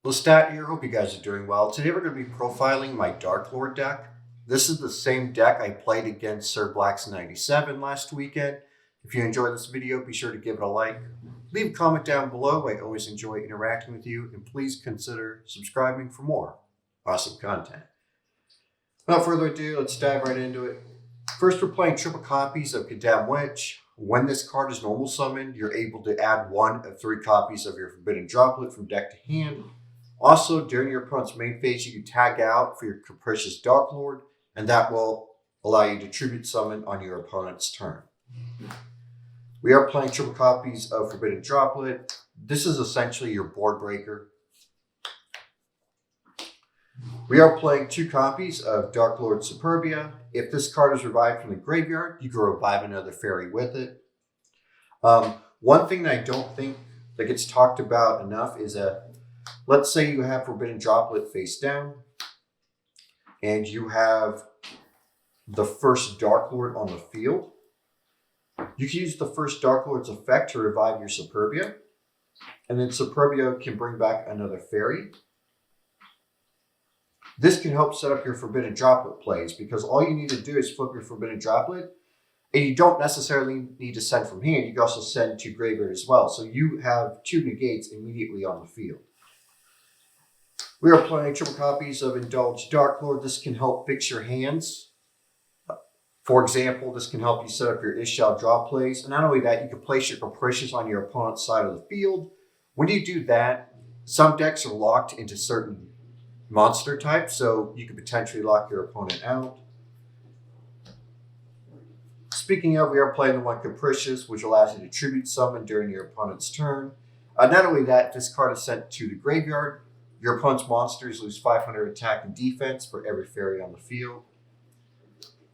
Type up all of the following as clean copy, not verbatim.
LestatYGO here. Hope you guys are doing well. Today we're going to be profiling my Darklord deck. This is the same deck I played against Sir Black's 97 last weekend. If you enjoyed this video, be sure to give it a like. Leave a comment down below. I always enjoy interacting with you. And please consider subscribing for more awesome content. Without further ado, let's dive right into it. First, we're playing triple copies of Condemned Witch. When this card is normal summoned, you're able to add 1 of 3 copies of your Forbidden Droplet from deck to hand. Also, during your opponent's main phase, you can tag out for your Capricious Darklord, and that will allow you to tribute summon on your opponent's turn. We are playing triple copies of Forbidden Droplet. This is essentially your board breaker. We are playing 2 copies of Darklord Superbia. If this card is revived from the graveyard, you can revive another fairy with it. One thing that I don't think that gets talked about enough is let's say you have Forbidden Droplet face down, and you have the first Darklord on the field. You can use the first Darklord's effect to revive your Superbia, and then Superbia can bring back another fairy. This can help set up your Forbidden Droplet plays, because all you need to do is flip your Forbidden Droplet, and you don't necessarily need to send from hand. You can also send to graveyard as well, so you have 2 negates immediately on the field. We are playing triple copies of Indulged Darklord. This can help fix your hands. For example, this can help you set up your Ishal draw plays. And not only that, you can place your Capricious on your opponent's side of the field. When you do that, some decks are locked into certain monster types, so you could potentially lock your opponent out. Speaking of, we are playing the one Capricious, which allows you to tribute summon during your opponent's turn. Not only that, if this card is sent to the graveyard, your opponent's monsters lose 500 attack and defense for every fairy on the field.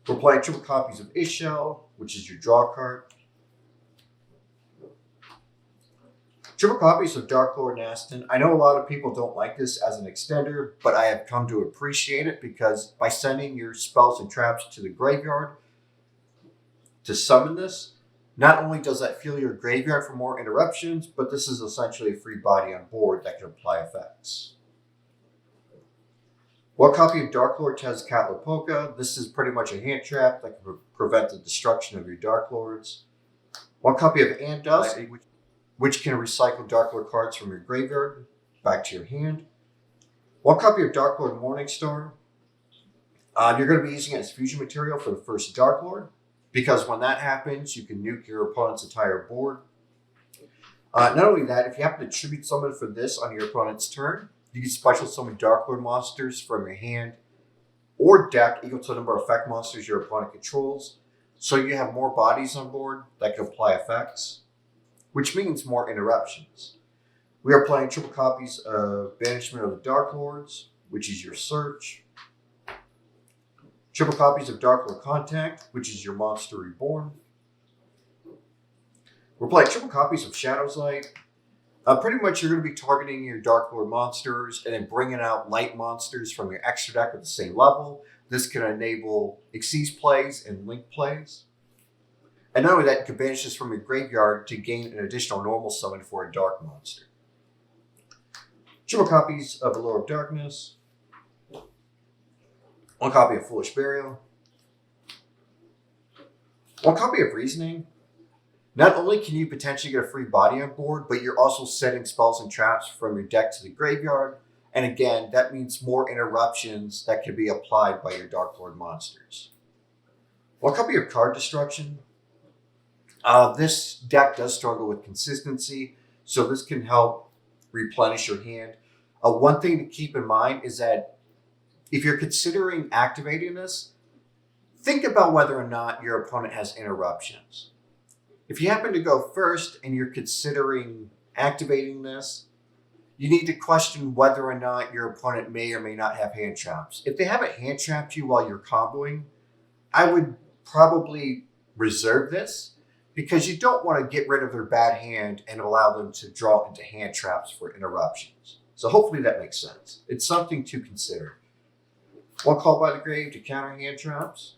We're playing triple copies of Ishal, which is your draw card. Triple copies of Darklord Aston. I know a lot of people don't like this as an extender, but I have come to appreciate it because by sending your spells and traps to the graveyard to summon this, not only does that fill your graveyard for more interruptions, but this is essentially a free body on board that can apply effects. One copy of Darklord Tezcatlipoca. This is pretty much a hand trap that can prevent the destruction of your Darklords. One copy of Andust, which can recycle Darklord cards from your graveyard back to your hand. One copy of Darklord Morningstar. You're going to be using it as fusion material for the first Darklord, because when that happens, you can nuke your opponent's entire board. Not only that, if you happen to tribute summon for this on your opponent's turn, you can special summon Darklord monsters from your hand or deck equal to the number of effect monsters your opponent controls. So you have more bodies on board that can apply effects, which means more interruptions. We are playing triple copies of Banishment of the Darklords, which is your search. Triple copies of Darklord Contact, which is your Monster Reborn. We're playing triple copies of Shadow's Light. Pretty much you're going to be targeting your Darklord monsters and then bringing out light monsters from your extra deck at the same level. This can enable Xyz plays and Link plays. And not only that, you can banish this from your graveyard to gain an additional normal summon for a dark monster. Triple copies of Allure of Darkness. 1 copy of Foolish Burial. 1 copy of Reasoning. Not only can you potentially get a free body on board, but you're also setting spells and traps from your deck to the graveyard. And again, that means more interruptions that can be applied by your Darklord monsters. 1 copy of Card Destruction. This deck does struggle with consistency, so this can help replenish your hand. One thing to keep in mind is that if you're considering activating this, think about whether or not your opponent has interruptions. If you happen to go first and you're considering activating this, you need to question whether or not your opponent may or may not have hand traps. If they haven't hand trapped you while you're comboing, I would probably reserve this because you don't want to get rid of their bad hand and allow them to draw into hand traps for interruptions. So hopefully that makes sense. It's something to consider. 1 Call by the Grave to counter hand traps.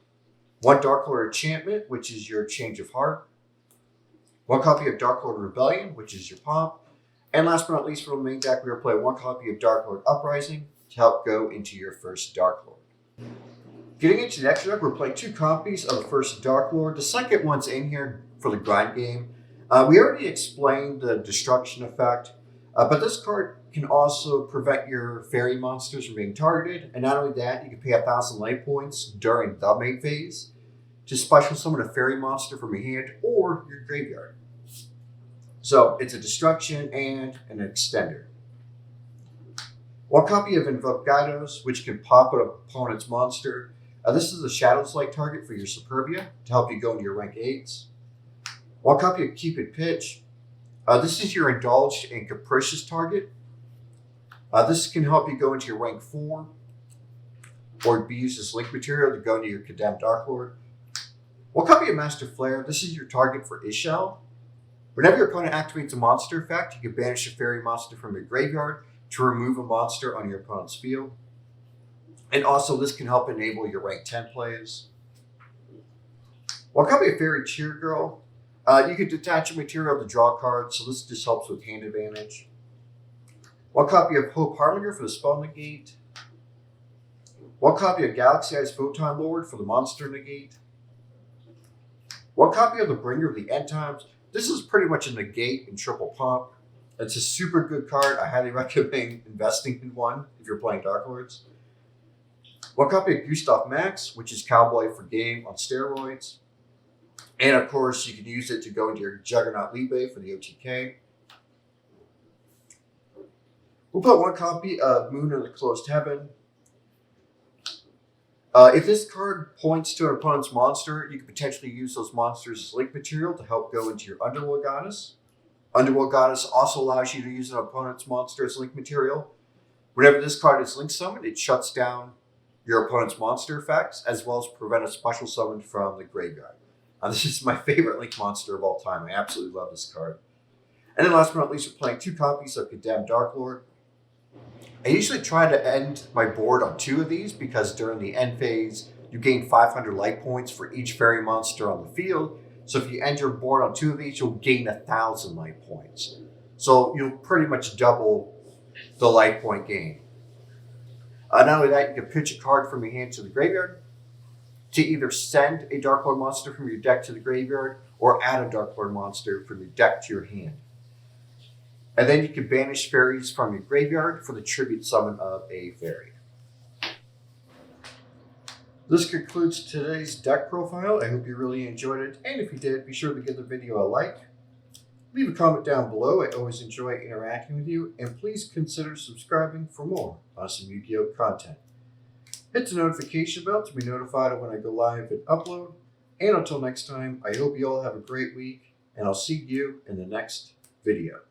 1 Darklord Enchantment, which is your Change of Heart. 1 copy of Darklord Rebellion, which is your pop. And last but not least, for the main deck, we are playing one copy of Darklord Uprising to help go into your first Darklord. Getting into the next deck, we're playing 2 copies of the first Darklord. The second one's in here for the grind game. We already explained the destruction effect, but this card can also prevent your fairy monsters from being targeted. And not only that, you can pay 1,000 life points during the main phase to special summon a fairy monster from your hand or your graveyard. So it's a destruction and an extender. One copy of Invoke Gydos, which can pop an opponent's monster. This is a Shadows-like target for your Superbia to help you go into your rank 8s. One copy of Keep It Pitch. This is your indulged and capricious target. This can help you go into your rank 4 or be used as link material to go into your condemned Darklord. One copy of Master Flare. This is your target for Ishel. Whenever your opponent activates a monster effect, you can banish a fairy monster from your graveyard to remove a monster on your opponent's field. And also, this can help enable your rank 10 plays. One copy of Fairy Cheer Girl. You can detach a material to draw cards, so this just helps with hand advantage. One copy of Hope Harbinger for the spell negate. One copy of Galaxy Eyes Photon Lord for the monster negate. One copy of the Bringer of the End Times. This is pretty much a negate and triple pump. It's a super good card. I highly recommend investing in one if you're playing Darklords. One copy of Gustav Max, which is Cowboy for Game on steroids. And of course, you can use it to go into your Juggernaut Libe for the OTK. We'll put one copy of Moon of the Closed Heaven. If this card points to an opponent's monster, you can potentially use those monsters as link material to help go into your Underworld Goddess. Underworld Goddess also allows you to use an opponent's monster as link material. Whenever this card is link summoned, it shuts down your opponent's monster effects, as well as prevent a special summon from the graveyard. This is my favorite link monster of all time. I absolutely love this card. And then last but not least, we're playing 2 copies of Condemned Darklord. I usually try to end my board on 2 of these because during the end phase, you gain 500 life points for each fairy monster on the field. So if you end your board on 2 of these, you'll gain 1,000 life points. So you'll pretty much double the life point gain. Not only that, you can pitch a card from your hand to the graveyard to either send a Darklord monster from your deck to the graveyard or add a Darklord monster from your deck to your hand. And then you can banish fairies from your graveyard for the tribute summon of a fairy. This concludes today's deck profile. I hope you really enjoyed it. And if you did, be sure to give the video a like. Leave a comment down below. I always enjoy interacting with you. And please consider subscribing for more awesome Yu-Gi-Oh! Content. Hit the notification bell to be notified of when I go live and upload. And until next time, I hope you all have a great week. And I'll see you in the next video.